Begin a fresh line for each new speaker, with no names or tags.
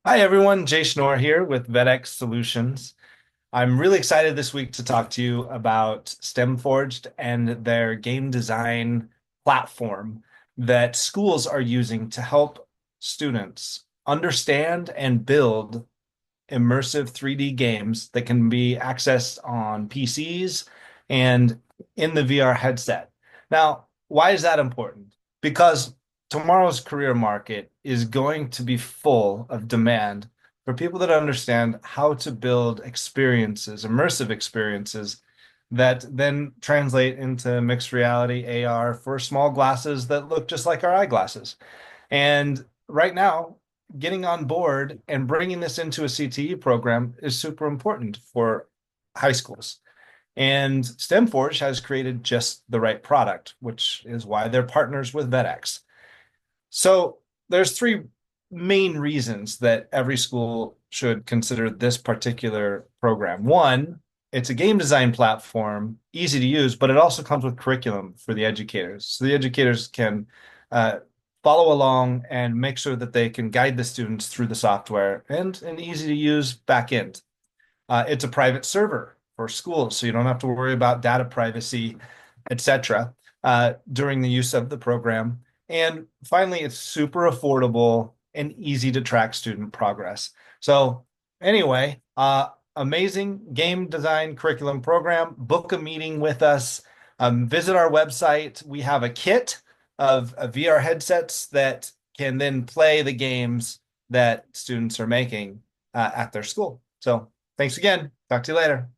Hi everyone, Jay Schnorr here with VEDX Solutions. I'm really excited this week to talk to you about STEMforged and their game design platform that schools are using to help students understand and build immersive 3D games that can be accessed on PCs and in the VR headset. Now, why is that important? Because tomorrow's career market is going to be full of demand for people that understand how to build experiences, immersive experiences that then translate into mixed reality AR for small glasses that look just like our eyeglasses. And right now, getting on board and bringing this into a CTE program is super important for high schools. And STEMforge has created just the right product, which is why they're partners with VEDX. So there's three main reasons that every school should consider this particular program. One, it's a game design platform, easy to use, but it also comes with curriculum for the educators. So the educators can uh, follow along and make sure that they can guide the students through the software and an easy to use backend. It's a private server for schools, so you don't have to worry about data privacy, etc., during the use of the program. And finally, it's super affordable and easy to track student progress. So, anyway, amazing game design curriculum program. Book a meeting with us. Visit our website. We have a kit of VR headsets that can then play the games that students are making at their school. So, thanks again. Talk to you later.